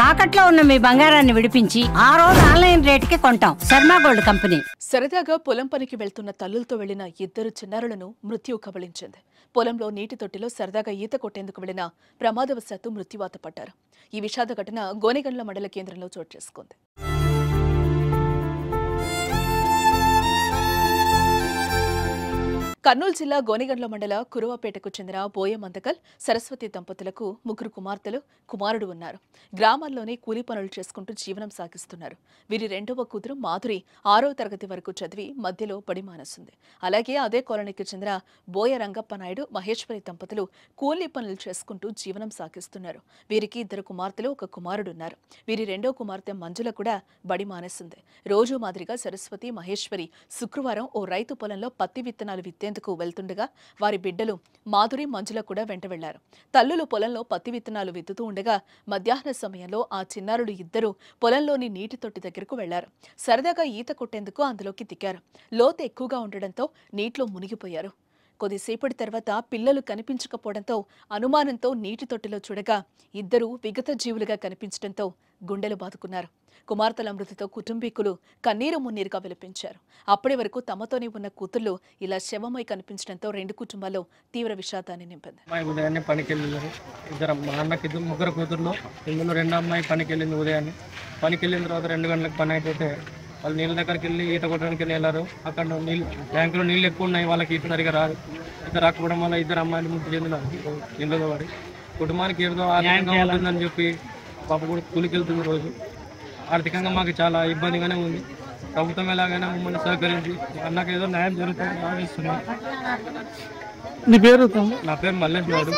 తాకట్లో ఉన్న మీ బంగారాన్ని విడిపించి ఆ రోజు ఆన్లైన్ రేటుకి కొంటాం. Sharma gold company. సరదాగా పొలం పనికి వెళ్తున్న తల్లులతో వెళ్లిన ఇద్దరు చిన్నారులను మృత్యు కబళించింది. పొలంలో నీటి తొట్టిలో సరదాగా ఈత కొట్టేందుకు వెళ్లిన ప్రమాదవశాత్తు మృత్యువాత పడ్డారు. ఈ విషాద ఘటన గోనెగండ్ల మండల కేంద్రంలో చోటు చేసుకుంది. కర్నూలు జిల్లా గోనెగండ్ల మండల కురువపేటకు చెందిన బోయ మందకల్ సరస్వతి దంపతులకు ముగ్గురు కుమార్తెలు కుమారుడు ఉన్నారు. గ్రామాల్లోనే కూలీ పనులు చేసుకుంటూ జీవనం సాగిస్తున్నారు. వీరి రెండవ కూతురు మాధురి 6వ తరగతి వరకు చదివి మధ్యలో బడి మానేసింది. అలాగే అదే కాలనీకి చెందిన బోయ రంగప్ప నాయుడు మహేశ్వరి దంపతులు కూలీ పనులు చేసుకుంటూ జీవనం సాగిస్తున్నారు. వీరికి 2 కుమార్తెలు 1 కుమారుడు ఉన్నారు. వీరి రెండో కుమార్తె మంజుల కూడా బడి మానేసింది. రోజు మాదిరిగా సరస్వతి మహేశ్వరి శుక్రవారం ఓ రైతు పొలంలో పత్తి విత్తనాలు విత్తేందుకు వెళ్తుండగా వారి బిడ్డలు మాధురి మంజుల కూడా వెంట వెళ్లారు. తల్లులు పొలంలో పత్తి విత్తనాలు విత్తుతూ ఉండగా మధ్యాహ్న సమయంలో ఆ చిన్నారులు ఇద్దరు పొలంలోని నీటి తొట్టి దగ్గరకు వెళ్లారు. సరదాగా ఈత కొట్టేందుకు అందులోకి దిగారు. లోతు ఎక్కువగా ఉండడంతో నీటిలో మునిగిపోయారు. కొద్దిసేపటి తర్వాత పిల్లలు కనిపించకపోవడంతో అనుమానంతో నీటి తొట్టిలో చూడగా ఇద్దరు విగత జీవులుగా కనిపించడంతో గుండెలు బాదుకున్నారు. కుమార్తెల మృతితో కుటుంబీకులు కన్నీరు మున్నీరుగా విలపించారు. అప్పటి వరకు తమతోనే ఉన్న కూతుళ్లు ఇలా శవమై కనిపించడంతో 2 కుటుంబాల్లో తీవ్ర విషాదాన్ని నింపింది. ఉదయాన్నే పనికి వెళ్ళారు. మా అన్నకి 3 కూతుర్లు, ఇందులో 2 అమ్మాయి పనికి వెళ్ళింది. ఉదయాన్నే పనికి వెళ్ళిన తర్వాత 2 గంటలకు పని అయిపోతే వాళ్ళు నీళ్ళ దగ్గరికి వెళ్ళి ఈత కొట్టడానికి వెళ్ళారు. అక్కడ నీళ్ళు ట్యాంకులో నీళ్ళు ఎక్కువ ఉన్నాయి, వాళ్ళకి ఈత సరిగా రాదు. ఈత రాకపోవడం వల్ల 2 అమ్మాయిలు మృతి చెందినారు. ఇళ్ళలో పడి కుటుంబానికి ఏదో ఆర్థికంగా ఉంటుందని చెప్పి పాప కూడా కూలికి వెళ్తుంది. రోజు ఆర్థికంగా మాకు చాలా ఇబ్బందిగానే ఉంది. ప్రభుత్వం ఎలాగైనా మమ్మల్ని సహకరించి అన్నకు ఏదో న్యాయం జరుగుతుందని భావిస్తున్నాను. నీ పేరు? నా పేరు మల్లేష్ గౌడ్.